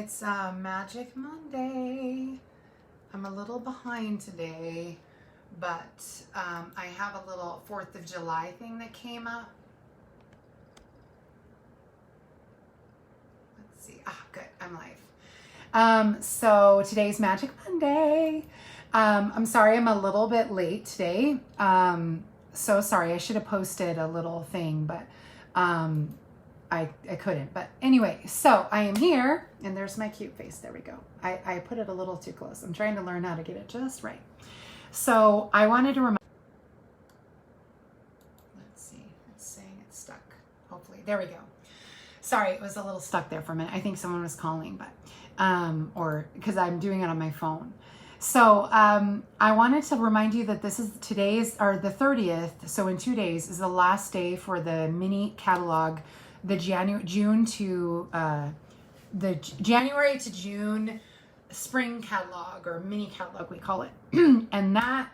It's Magic Monday. I'm a little behind today, but I have a little 4th of July thing that came up. Let's see. Ah, good. I'm live. So today's Magic Monday. I'm sorry I'm a little bit late today. So sorry. I should have posted a little thing, but I couldn't. But anyway, so I am here, and there's my cute face. There we go. I put it a little too close. I'm trying to learn how to get it just right. So I wanted to remind, let's see, it's saying it's stuck. Hopefully, there we go. Sorry, it was a little stuck there for a minute. I think someone was calling, but, or because I'm doing it on my phone. So I wanted to remind you that this is today's, or the 30th, so in 2 days is the last day for the mini catalog, the January to June spring catalog, or mini catalog we call it. And that,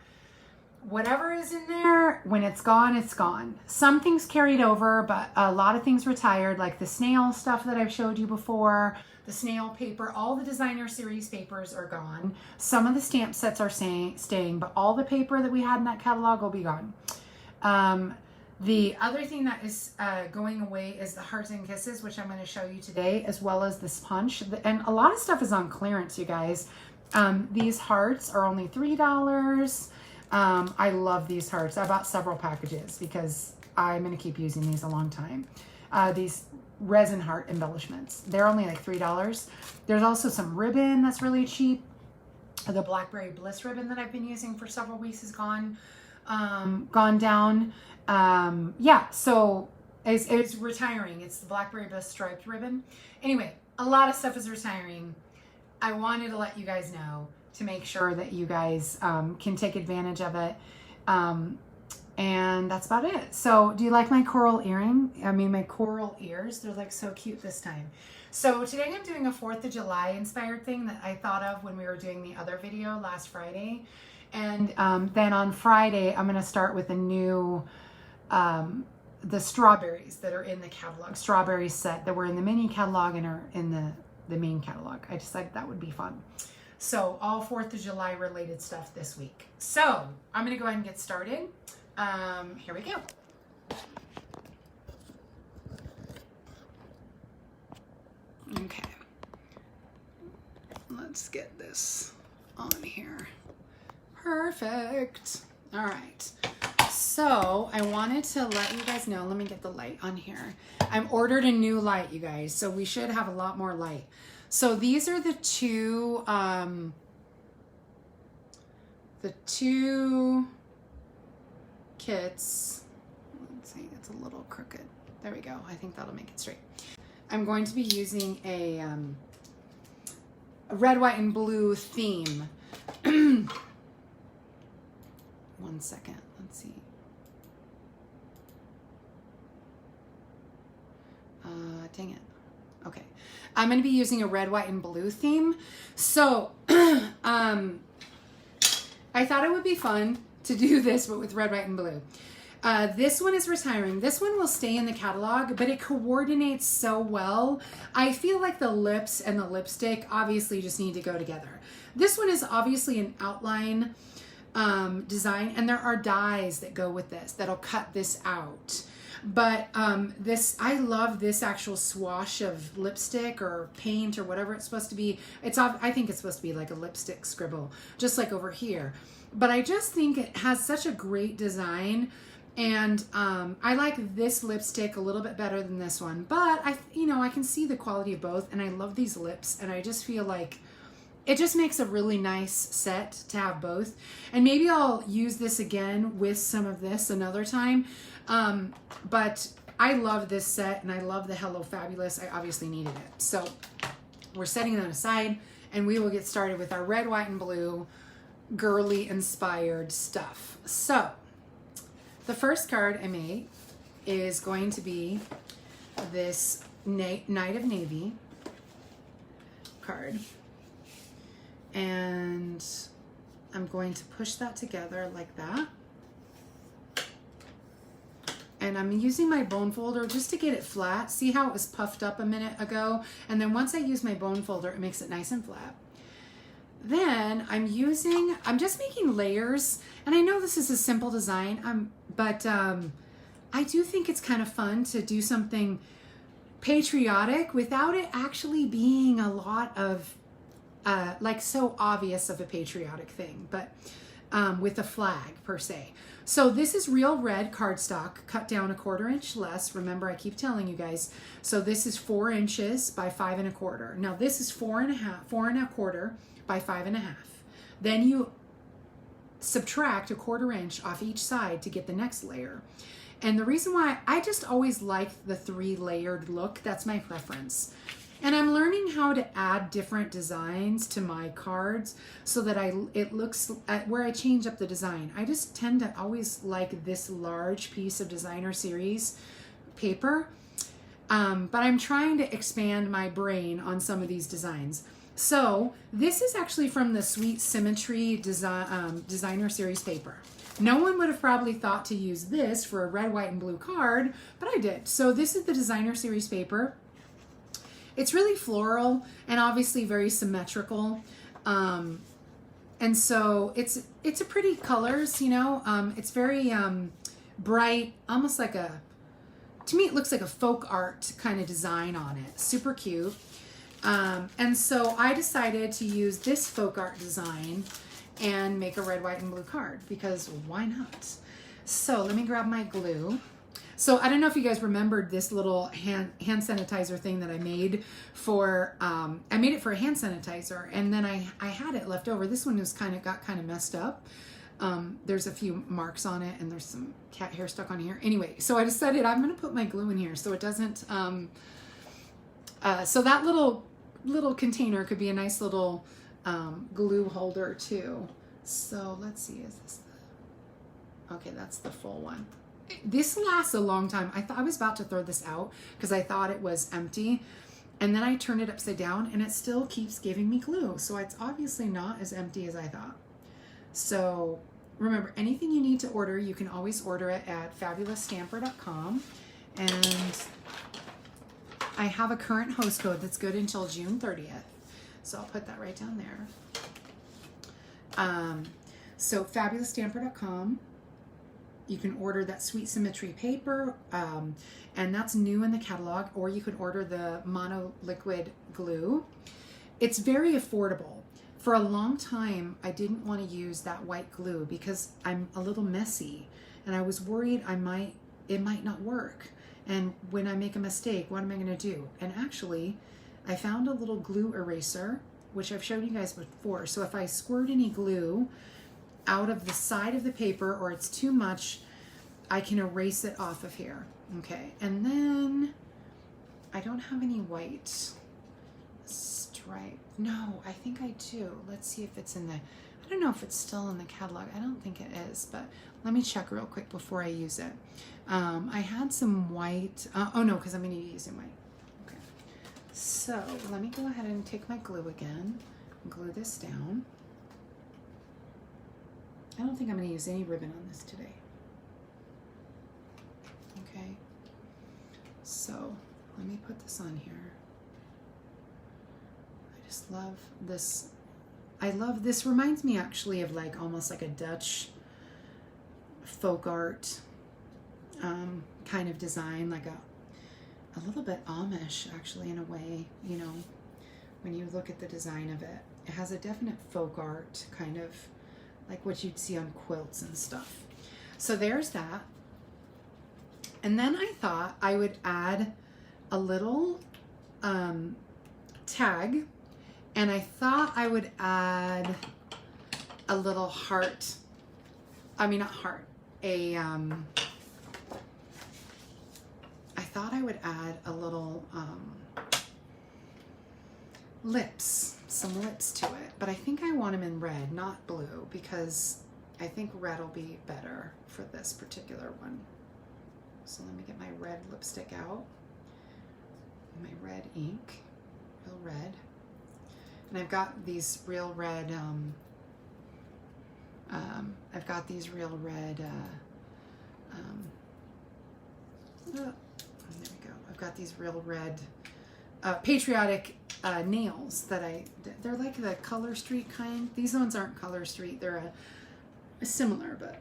whatever is in there, when it's gone, it's gone. Some things carried over, but a lot of things retired, like the snail stuff that I've showed you before, the snail paper, all the designer series papers are gone. Some of the stamp sets are staying, but all the paper that we had in that catalog will be gone. The other thing that is going away is the Hearts and Kisses, which I'm going to show you today, as well as this punch. And a lot of stuff is on clearance, you guys. These hearts are only $3. I love these hearts. I bought several packages because I'm going to keep using these a long time. These resin heart embellishments, they're only like $3. There's also some ribbon that's really cheap. The Blackberry Bliss ribbon that I've been using for several weeks is gone down. Yeah, so it's retiring. It's the Blackberry Bliss striped ribbon. Anyway, a lot of stuff is retiring. I wanted to let you guys know to make sure that you guys can take advantage of it. And that's about it. So do you like my coral earring? I mean, my coral ears, they're like so cute this time. So today I'm doing a 4th of July inspired thing that I thought of when we were doing the other video last Friday. And then on Friday, I'm going to start with a new, the strawberries that are in the catalog, strawberry set that were in the mini catalog and are in the main catalog. I decided that would be fun. So all 4th of July related stuff this week. So I'm going to go ahead and get started. Here we go. Okay. Let's get this on here. Perfect. All right. So I wanted to let you guys know, let me get the light on here. I'm ordered a new light, you guys, so we should have a lot more light. So these are the two kits. Let's see, it's a little crooked. There we go. I think that'll make it straight. I'm going to be using a red, white, and blue theme. 1 second. Let's see. Dang it. Okay. I'm going to be using a red, white, and blue theme. So, I thought it would be fun to do this, but with red, white, and blue. This one is retiring. This one will stay in the catalog, but it coordinates so well. I feel like the lips and the lipstick obviously just need to go together. This one is obviously an outline design, and there are dies that go with this that'll cut this out. But this, I love this actual swash of lipstick or paint or whatever it's supposed to be. I think it's supposed to be like a lipstick scribble, just like over here. But I just think it has such a great design, and I like this lipstick a little bit better than this one. But I can see the quality of both, and I love these lips, and I just feel like it just makes a really nice set to have both. And maybe I'll use this again with some of this another time. But I love this set, and I love the Hello Fabulous. I obviously needed it. So we're setting them aside, and we will get started with our red, white, and blue girly inspired stuff. So the first card I made is going to be this Night of Navy card. And I'm going to push that together like that. And I'm using my bone folder just to get it flat. See how it was puffed up a minute ago? And then once I use my bone folder, it makes it nice and flat. Then I'm just making layers. And I know this is a simple design, but I do think it's kind of fun to do something patriotic without it actually being a lot of, like so obvious of a patriotic thing, but with a flag per se. So this is real red cardstock cut down 1/4 inch less. Remember, I keep telling you guys. So this is 4 inches by 5 1/4. Now this is 4 1/4 by 5 1/2. Then you subtract 1/4 inch off each side to get the next layer. And the reason why I just always like the 3 layered look, that's my preference. And I'm learning how to add different designs to my cards so that it looks where I change up the design. I just tend to always like this large piece of designer series paper, but I'm trying to expand my brain on some of these designs. So this is actually from the Sweet Symmetry designer series paper. No one would have probably thought to use this for a red, white, and blue card, but I did. So this is the designer series paper. It's really floral and obviously very symmetrical. And so it's a pretty colors, you know. It's very bright, almost like to me it looks like a folk art kind of design on it. Super cute. And so I decided to use this folk art design and make a red, white, and blue card because why not? So let me grab my glue. So I don't know if you guys remembered this little hand sanitizer thing that I made for, I made it for a hand sanitizer, and then I had it left over. This one was got kind of messed up. There's a few marks on it and there's some cat hair stuck on here. Anyway, so I decided I'm going to put my glue in here so it doesn't, so that little container could be a nice little glue holder too. So let's see, is this okay, that's the full one. This lasts a long time. I was about to throw this out because I thought it was empty, and then I turned it upside down and it still keeps giving me glue. So it's obviously not as empty as I thought. So remember, anything you need to order, you can always order it at fabulousstamper.com. And I have a current host code that's good until June 30th. So I'll put that right down there. So fabulousstamper.com. You can order that Sweet Symmetry paper, and that's new in the catalog, or you could order the mono liquid glue. It's very affordable. For a long time, I didn't want to use that white glue because I'm a little messy, and I was worried it might not work. And when I make a mistake, what am I going to do? And actually, I found a little glue eraser, which I've showed you guys before. So if I squirt any glue out of the side of the paper or it's too much, I can erase it off of here. Okay, and then I don't have any white stripe. No, I think I do. Let's see if it's in the, I don't know if it's still in the catalog. I don't think it is, but let me check real quick before I use it. I had some white, oh no, because I'm going to be using white. Okay, so let me go ahead and take my glue again and glue this down. I don't think I'm going to use any ribbon on this today. Okay, so let me put this on here. I just love this. I love this. Reminds me actually of like almost like a Dutch folk art kind of design, like a little bit Amish actually in a way, you know, when you look at the design of it. It has a definite folk art kind of like what you'd see on quilts and stuff. So there's that. And then I thought I would add a little tag, and I thought I would add a little heart. I mean, not heart, I thought I would add a little lips, some lips to it, but I think I want them in red, not blue, because I think red will be better for this particular one. So let me get my red lipstick out, my red ink, real red, and I've got these real red, there we go. I've got these real red Patriotic nails that they're like the Color Street kind. These ones aren't Color Street. They're a similar, but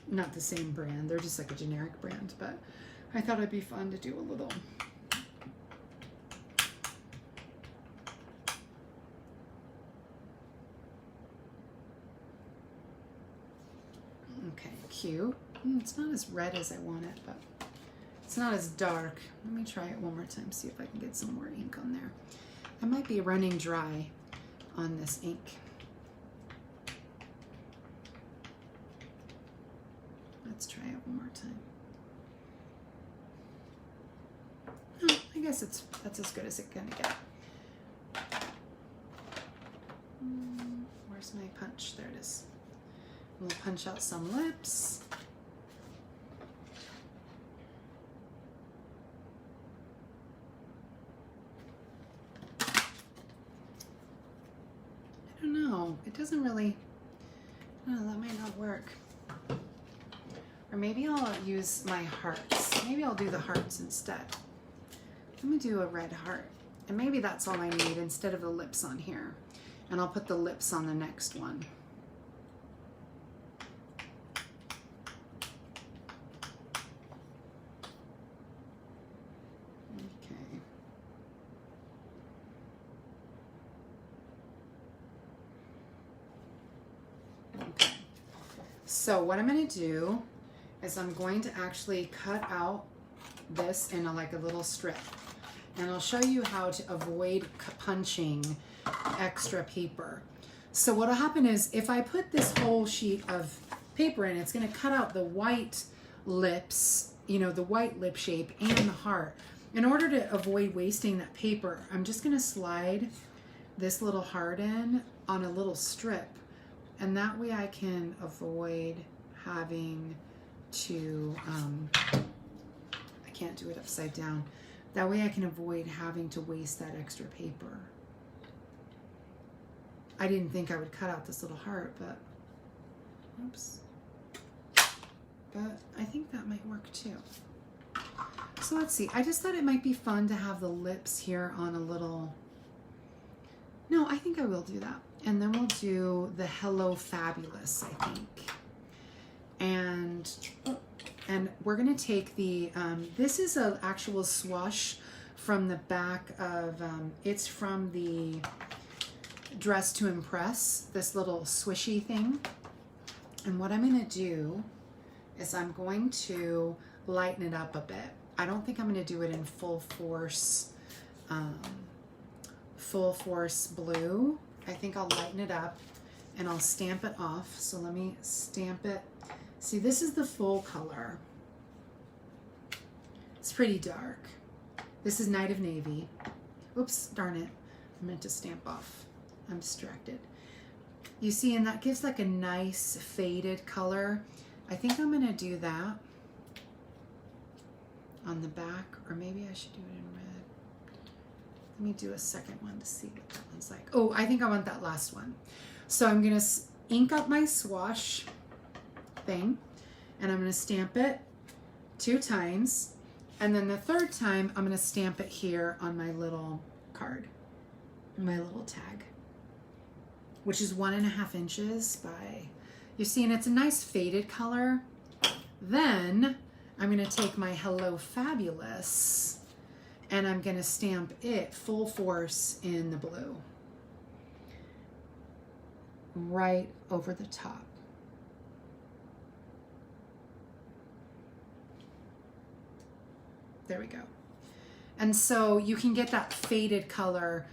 not the same brand. They're just like a generic brand, but I thought it'd be fun to do a little. Okay, cute. It's not as red as I want it, but it's not as dark. Let me try it one more time, see if I can get some more ink on there. I might be running dry on this ink. Let's try it one more time. Oh, I guess that's as good as it's gonna get. Where's my punch? There it is. We'll punch out some lips. I don't know. It doesn't really. Oh, that might not work. Or maybe I'll use my hearts. Maybe I'll do the hearts instead. Let me do a red heart. And maybe that's all I need instead of the lips on here. And I'll put the lips on the next one. Okay. Okay. So what I'm going to do is I'm going to actually cut out this in like a little strip. And I'll show you how to avoid punching extra paper. So what'll happen is if I put this whole sheet of paper in, it's gonna cut out the white lips, you know, the white lip shape and the heart. In order to avoid wasting that paper, I'm just gonna slide this little heart in on a little strip. And that way I can avoid having to, I can't do it upside down. That way I can avoid having to waste that extra paper. I didn't think I would cut out this little heart, but, oops. But I think that might work too. So let's see, I just thought it might be fun to have the lips here on a little, no, I think I will do that. And then we'll do the Hello Fabulous, I think. And we're gonna take the, this is an actual swoosh from the back of, it's from the Dress to Impress, this little swishy thing. And what I'm gonna do is I'm going to lighten it up a bit. I don't think I'm gonna do it in full force blue. I think I'll lighten it up and I'll stamp it off. So let me stamp it. See, this is the full color. It's pretty dark. This is Night of Navy. Oops, darn it. I meant to stamp off. I'm distracted. You see, and that gives like a nice faded color. I think I'm gonna do that on the back, or maybe I should do it in red. Let me do a second one to see what that one's like. Oh, I think I want that last one. So I'm gonna ink up my swoosh thing, and I'm gonna stamp it 2 times, and then the 3rd time I'm gonna stamp it here on my little card, my little tag, which is 1.5 inches by, you see, and it's a nice faded color. Then I'm gonna take my Hello Fabulous and I'm gonna stamp it full force in the blue, right over the top. There we go. And so you can get that faded color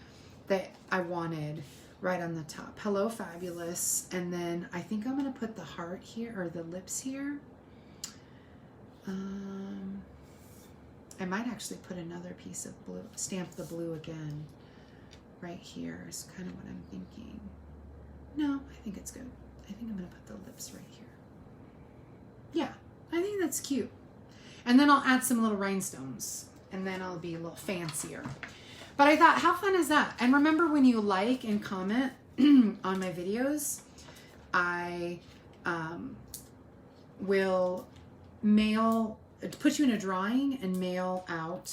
that I wanted right on the top. Hello Fabulous. And then I think I'm gonna put the heart here, or the lips here. I might actually put another piece of blue, stamp the blue again right here is kind of what I'm thinking. No, I think it's good. I think I'm gonna put the lips right here. Yeah, I think that's cute. And then I'll add some little rhinestones, and then I'll be a little fancier. But I thought, how fun is that? And remember, when you like and comment on my videos, I will mail put you in a drawing and mail out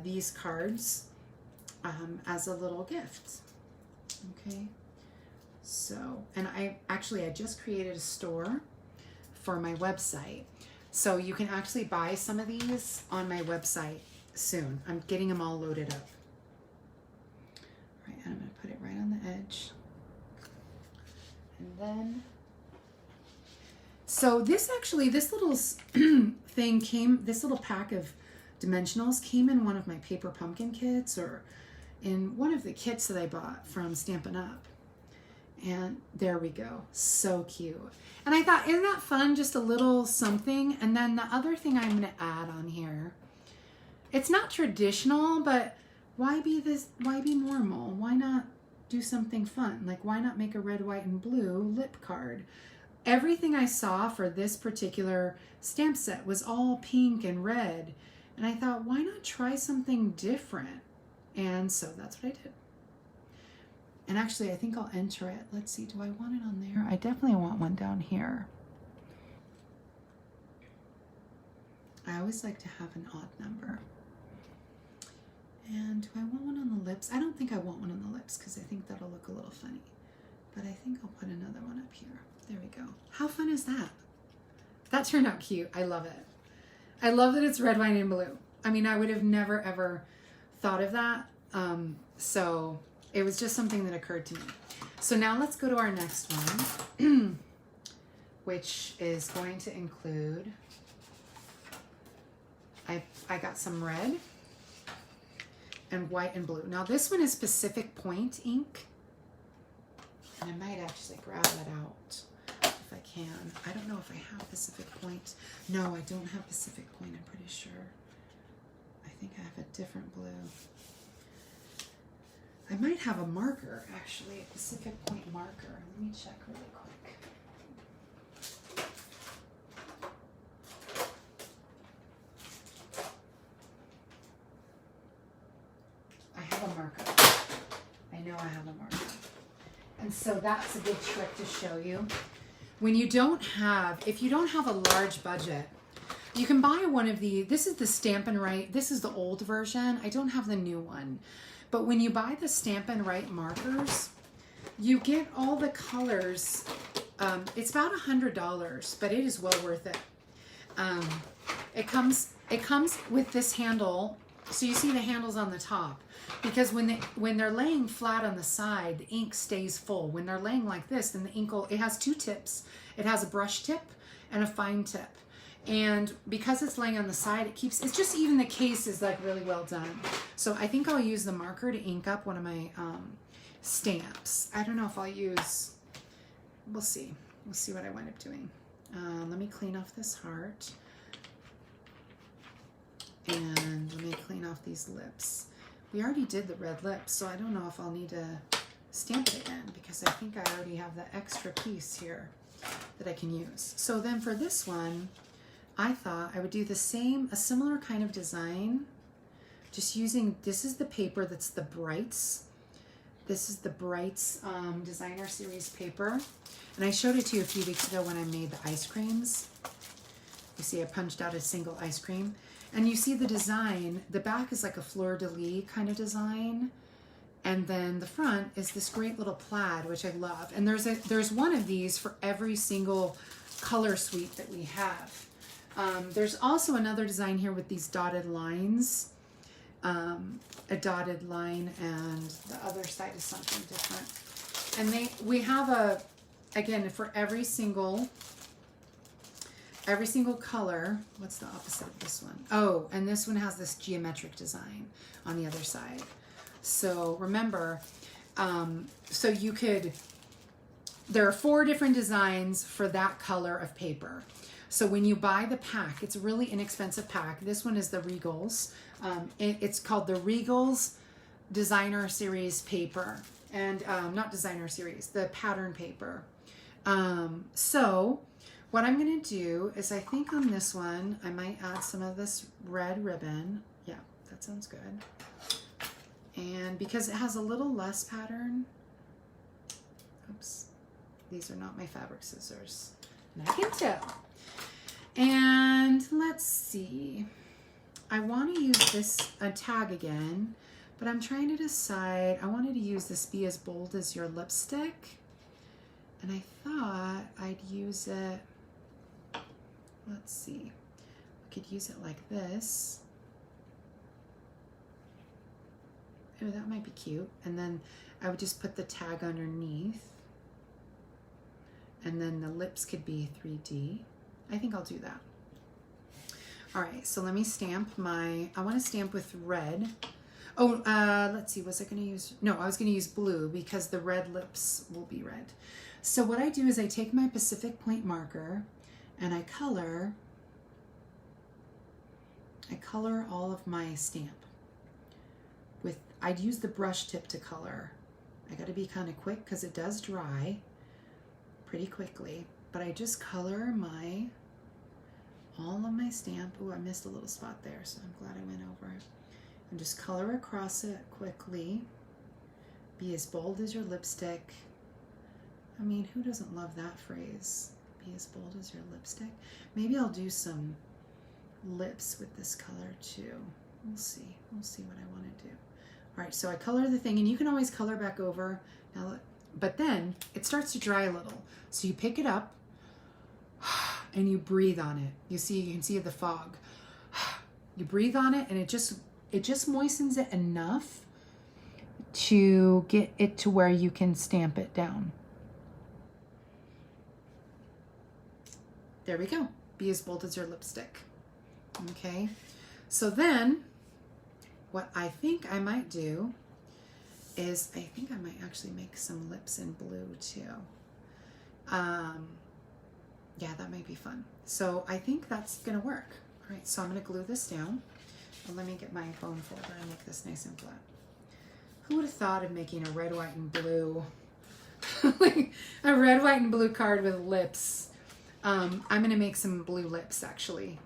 these cards as a little gift. Okay. So, and I just created a store for my website. So you can actually buy some of these on my website soon. I'm getting them all loaded up. All right, and I'm going to put it right on the edge. And then, so this little thing came, this little pack of dimensionals came in one of my paper pumpkin kits, or in one of the kits that I bought from Stampin' Up. And there we go. So cute. And I thought, isn't that fun? Just a little something. And then the other thing I'm going to add on here, it's not traditional, but why be normal? Why not do something fun? Like, why not make a red, white, and blue lip card? Everything I saw for this particular stamp set was all pink and red. And I thought, why not try something different? And so that's what I did. And actually, I think I'll enter it. Let's see, do I want it on there? I definitely want one down here. I always like to have an odd number. And do I want one on the lips? I don't think I want one on the lips because I think that'll look a little funny. But I think I'll put another one up here. There we go. How fun is that? That turned out cute. I love it. I love that it's red, white, and blue. I mean, I would have never, ever thought of that. So it was just something that occurred to me. So now let's go to our next one, which is going to include, I got some red and white and blue. Now this one is Pacific Point ink. And I might actually grab that out if I can. I don't know if I have Pacific Point. No, I don't have Pacific Point, I'm pretty sure. I think I have a different blue. I might have a marker, actually, a Pacific Point marker. Let me check really quick. I have a marker. I know I have a marker. And so that's a good trick to show you. When you don't have, if you don't have a large budget, you can buy one of the, this is the Stampin' Write, this is the old version. I don't have the new one. But when you buy the Stampin' Write markers, you get all the colors. It's about $100, but it is well worth it. It comes with this handle. So you see the handles on the top, because when they're laying flat on the side, the ink stays full. When they're laying like this, then the ink it has two tips. It has a brush tip and a fine tip. And because it's laying on the side, it's just even the case is like really well done. So I think I'll use the marker to ink up one of my stamps. I don't know if I'll use, we'll see. We'll see what I wind up doing. Let me clean off this heart. And let me clean off these lips. We already did the red lips, so I don't know if I'll need to stamp it again because I think I already have the extra piece here that I can use. So then for this one, I thought I would do a similar kind of design, just using, this is the paper that's the Brights. This is the Brights Designer Series paper. And I showed it to you a few weeks ago when I made the ice creams. You see I punched out a single ice cream. And you see the design, the back is like a fleur-de-lis kind of design. And then the front is this great little plaid, which I love. And there's one of these for every single color suite that we have. There's also another design here with these dotted lines, a dotted line, and the other side is something different. And we have again, for every single color, what's the opposite of this one? Oh, and this one has this geometric design on the other side. So remember, so there are 4 different designs for that color of paper. So when you buy the pack, it's a really inexpensive pack. This one is the Regals. It's called the Regals Designer Series paper. And not Designer Series, the pattern paper. So what I'm going to do is I think on this one, I might add some of this red ribbon. Yeah, that sounds good. And because it has a little less pattern, oops, these are not my fabric scissors. And I can tell. And let's see. I want to use this tag again, but I'm trying to decide. I wanted to use this Be As Bold As Your Lipstick. And I thought I'd use it, let's see. I could use it like this. Oh, that might be cute. And then I would just put the tag underneath. And then the lips could be 3D. I think I'll do that. All right, so let me stamp I want to stamp with red. Oh, let's see, was I gonna use, no, I was gonna use blue because the red lips will be red. So what I do is I take my Pacific Point marker and I color all of my stamp. I'd use the brush tip to color. I gotta be kind of quick because it does dry pretty quickly, but I just color all of my stamp. Oh, I missed a little spot there, so I'm glad I went over it. And just color across it quickly. Be as bold as your lipstick. I mean, who doesn't love that phrase? Be as bold as your lipstick. Maybe I'll do some lips with this color too. We'll see. We'll see what I want to do. All right, so I color the thing, and you can always color back over. Now, but then it starts to dry a little. So you pick it up and you breathe on it. You can see the fog. You breathe on it, and it just moistens it enough to get it to where you can stamp it down. There we go. Be as bold as your lipstick. Okay, so then what I think I might do is I think I might actually make some lips in blue too. Yeah, that might be fun. So I think that's gonna work. All right, so I'm gonna glue this down. And let me get my bone folder and make this nice and flat. Who would have thought of making a red, white, and blue, like a red, white, and blue card with lips? I'm gonna make some blue lips actually.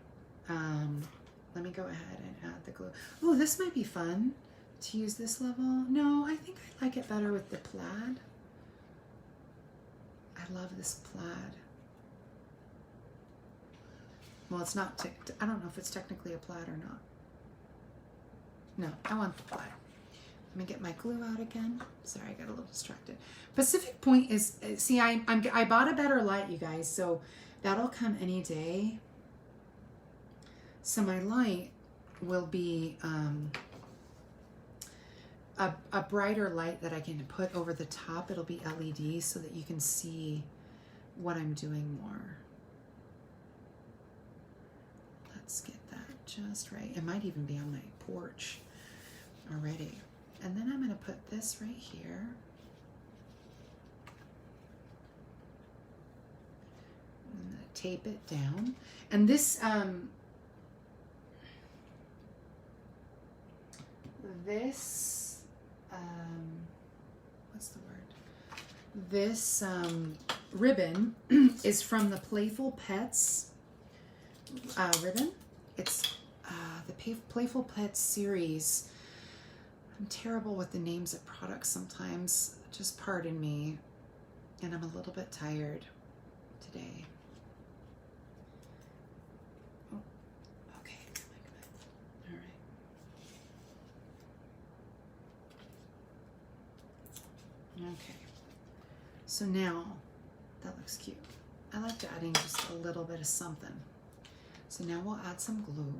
Let me go ahead and add the glue. Oh, this might be fun to use this level. No, I think I like it better with the plaid. I love this plaid. Well, it's not, I don't know if it's technically a plaid or not. No, I want the plaid. Let me get my glue out again. Sorry, I got a little distracted. Pacific Point is, see, I bought a better light, you guys, so that'll come any day. So my light will be a brighter light that I can put over the top. It'll be LED so that you can see what I'm doing more. Let's get that just right. It might even be on my porch already. And then I'm going to put this right here. I'm going to tape it down. And this, what's the word? This ribbon is from the Playful Pets ribbon. It's the Playful Pets series. I'm terrible with the names of products sometimes. Just pardon me. And I'm a little bit tired today. Oh, okay. All right. Okay. So now, that looks cute. I like adding just a little bit of something. So now we'll add some glue.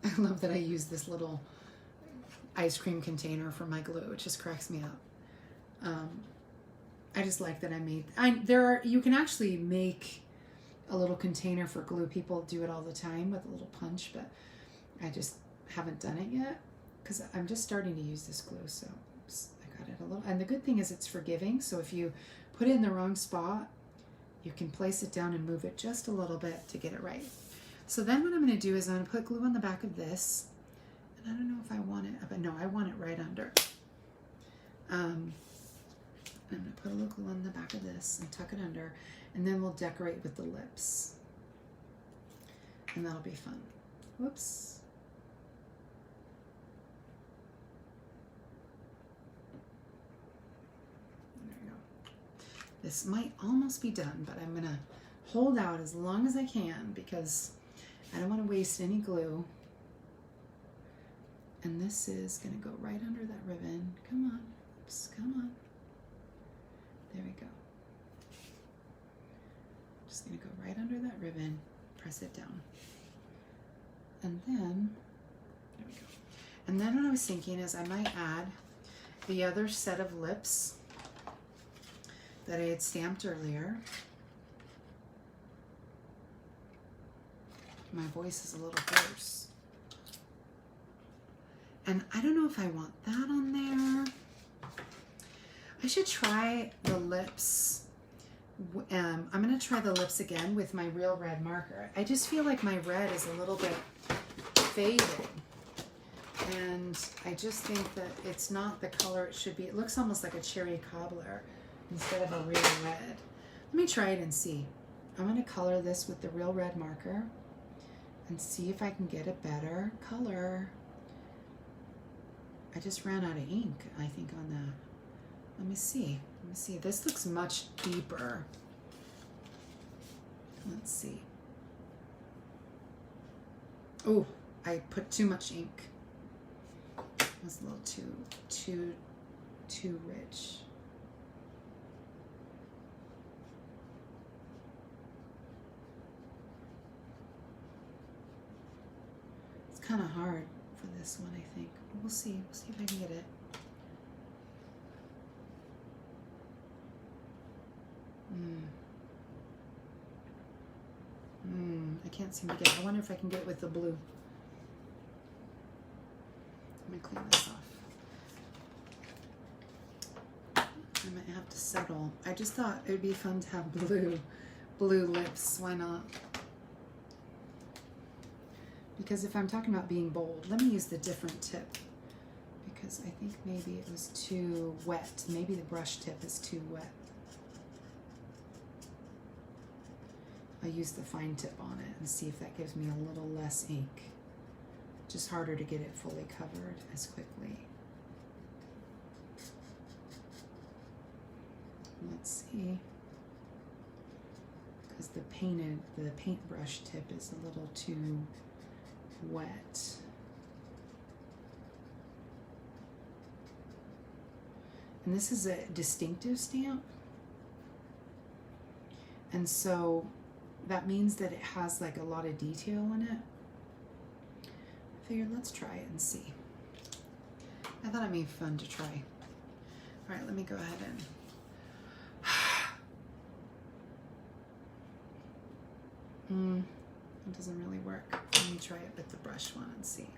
I love that I use this little ice cream container for my glue. It just cracks me up. I just like that I made. You can actually make a little container for glue. People do it all the time with a little punch, but I just haven't done it yet because I'm just starting to use this glue. So oops, I got it a little. And the good thing is it's forgiving. So if you put it in the wrong spot, you can place it down and move it just a little bit to get it right. So then what I'm going to do is I'm going to put glue on the back of this. And I don't know if I want it, but no, I want it right under. I'm going to put a little glue on the back of this and tuck it under. And then we'll decorate with the lips. And that'll be fun. Whoops. This might almost be done, but I'm gonna hold out as long as I can because I don't want to waste any glue. And this is gonna go right under that ribbon. Come on, oops, come on. There we go. Just gonna go right under that ribbon, press it down. And then, there we go. And then what I was thinking is I might add the other set of lips that I had stamped earlier. My voice is a little hoarse. And I don't know if I want that on there. I should try the lips. I'm gonna try the lips again with my real red marker. I just feel like my red is a little bit faded. And I just think that it's not the color it should be. It looks almost like a cherry cobbler instead of a real red. Let me try it and see. I'm gonna color this with the real red marker and see if I can get a better color. I just ran out of ink, I think, on that. Let me see. Let me see. This looks much deeper. Let's see. Oh, I put too much ink. It was a little too rich. It's kind of hard for this one, I think. But we'll see. We'll see if I can get it. I can't seem to get it. I wonder if I can get it with the blue. Let me clean this off. I might have to settle. I just thought it would be fun to have blue lips. Why not? Because if I'm talking about being bold, let me use the different tip. Because I think maybe it was too wet. Maybe the brush tip is too wet. I'll use the fine tip on it and see if that gives me a little less ink. Just harder to get it fully covered as quickly. Let's see. Because the paintbrush tip is a little too wet. And this is a distinctive stamp. And so that means that it has like a lot of detail in it. I figured let's try it and see. I thought it'd be fun to try. All right, let me go ahead and it doesn't really work. Let me try it with the brush one and see.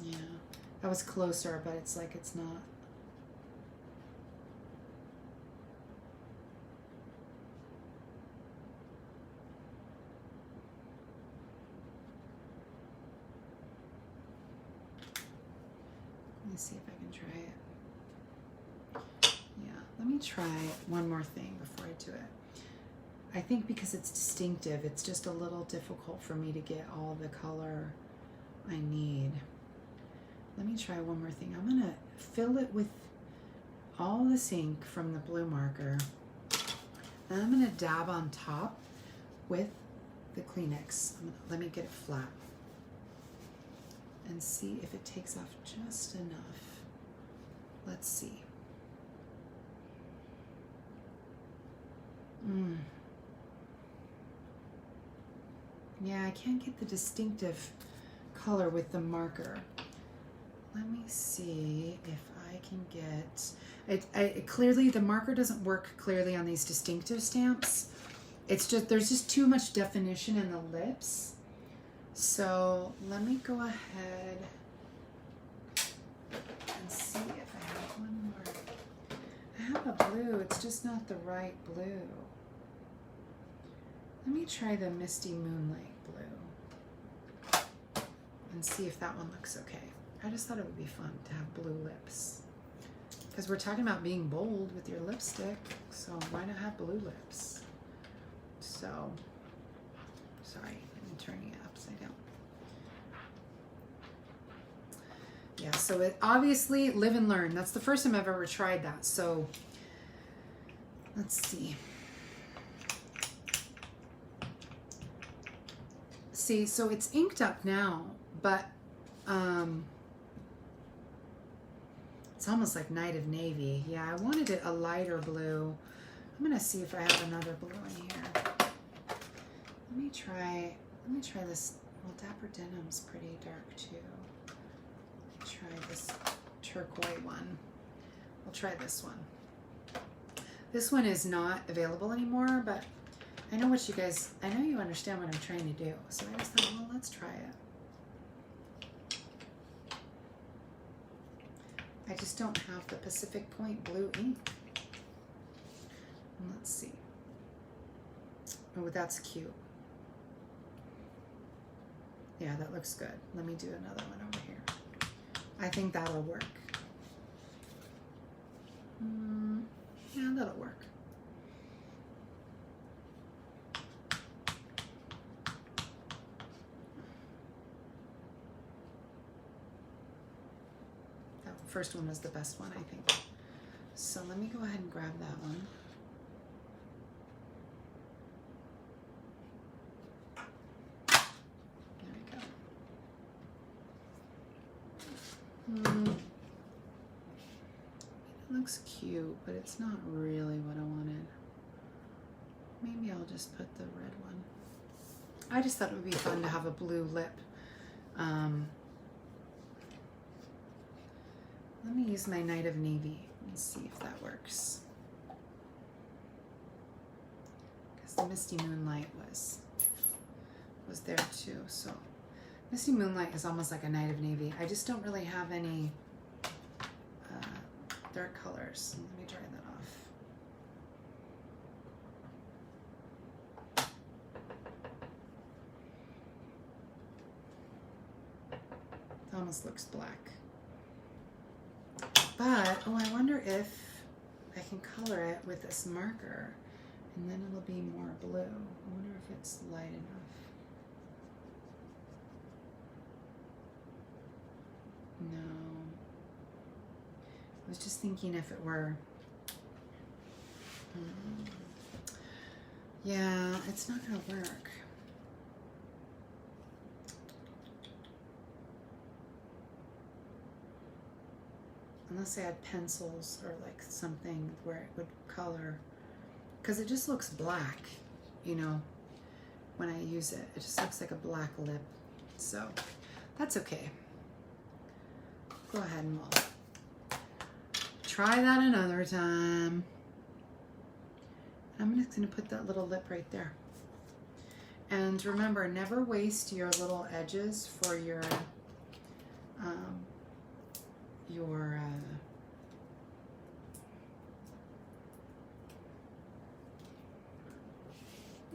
Yeah, that was closer, but it's like it's not. Let me see if I can try it. Yeah, let me try one more thing before I do it. I think because it's distinctive, it's just a little difficult for me to get all the color I need. Let me try one more thing. I'm gonna fill it with all this ink from the blue marker. And I'm gonna dab on top with the Kleenex. Let me get it flat and see if it takes off just enough. Let's see. Yeah, I can't get the distinctive color with the marker. Let me see if I can get it. Clearly, the marker doesn't work clearly on these distinctive stamps. It's just, there's just too much definition in the lips. So let me go ahead and see if I have one more. I have a blue, it's just not the right blue. Let me try the Misty Moonlight blue and see if that one looks okay. I just thought it would be fun to have blue lips because we're talking about being bold with your lipstick, so why not have blue lips? So, sorry, I'm turning it upside down. Yeah, so it obviously live and learn. That's the first time I've ever tried that. So Let's see. See, so it's inked up now, but it's almost like Night of Navy. Yeah, I wanted it a lighter blue. I'm gonna see if I have another blue in here. Let me try this. Well, Dapper Denim's pretty dark too. Let me try this turquoise one. We'll try this one. This one is not available anymore, but I know what you guys, I know you understand what I'm trying to do. So I just thought, well, let's try it. I just don't have the Pacific Point blue ink. Let's see. Oh, that's cute. Yeah, that looks good. Let me do another one over here. I think that'll work. Yeah, that'll work. That first one was the best one, I think. So let me go ahead and grab that one. It looks cute, but it's not really what I wanted. Maybe I'll just put the red one. I just thought it would be fun to have a blue lip. Let me use my Night of Navy and see if that works. Because the Misty Moonlight was there too, so. Misty Moonlight is almost like a Night of Navy. I just don't really have any dark colors. Let me dry that off. It almost looks black. But, oh, I wonder if I can color it with this marker and then it'll be more blue. I wonder if it's light enough. No. I was just thinking if it were... Yeah, it's not going to work. Unless I had pencils or like something where it would color. Because it just looks black, you know, when I use it. It just looks like a black lip. So, that's okay. Go ahead and we'll try that another time. I'm just going to put that little lip right there. And remember, never waste your little edges for your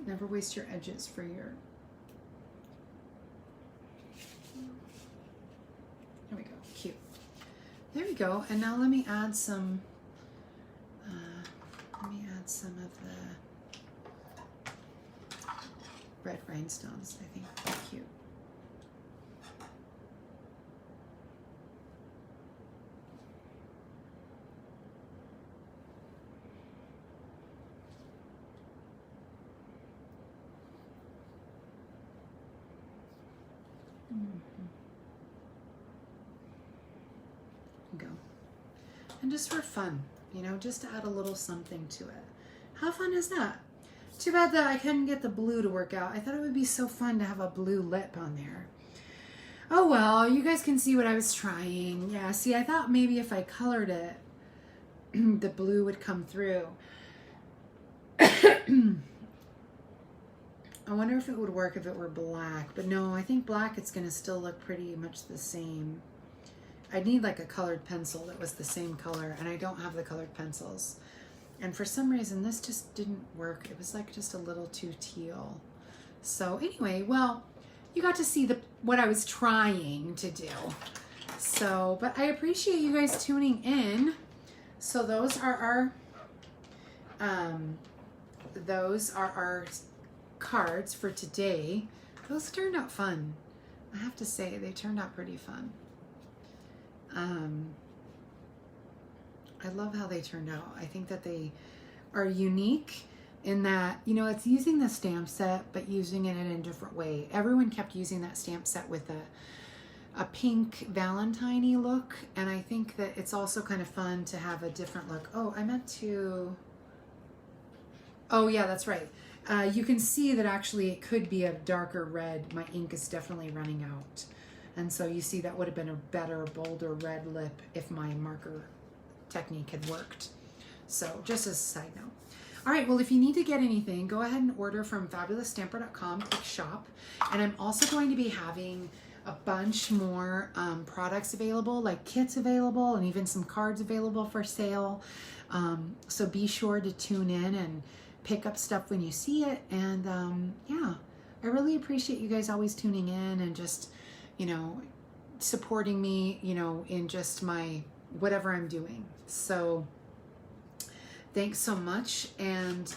never waste your edges for your, there we go, cute. There we go, and now let me add some, of the red rhinestones. I think they're cute. Go. And just for fun, you know, just to add a little something to it. How fun is that? Too bad that I couldn't get the blue to work out. I thought it would be so fun to have a blue lip on there. Oh well, you guys can see what I was trying. Yeah, see, I thought maybe if I colored it, the blue would come through. I wonder if it would work if it were black, but no, I think black it's gonna still look pretty much the same. I'd need like a colored pencil that was the same color, and I don't have the colored pencils. And for some reason, this just didn't work. It was like just a little too teal. So anyway, well, you got to see what I was trying to do. So, but I appreciate you guys tuning in. So those are our cards for today. Those turned out fun. I have to say, they turned out pretty fun. I love how they turned out. I think that they are unique in that, you know, it's using the stamp set, but using it in a different way. Everyone kept using that stamp set with a pink Valentine-y look, and I think that it's also kind of fun to have a different look. Oh, I meant to, oh yeah, that's right. You can see that actually it could be a darker red. My ink is definitely running out. And so you see that would have been a better, bolder red lip if my marker technique had worked. So just as a side note. All right, well, if you need to get anything, go ahead and order from fabulousstamper.com, click shop. And I'm also going to be having a bunch more products available, like kits available and even some cards available for sale. So be sure to tune in and pick up stuff when you see it. And yeah, I really appreciate you guys always tuning in and just, you know, supporting me, you know, in just my whatever I'm doing. So thanks so much, and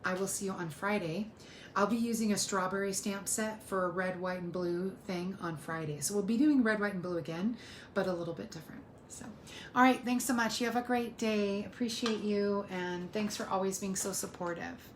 I will see you on Friday. I'll be using a strawberry stamp set for a red, white, and blue thing on Friday. So we'll be doing red, white, and blue again, but a little bit different. So, all right, thanks so much. You have a great day. Appreciate you, and thanks for always being so supportive.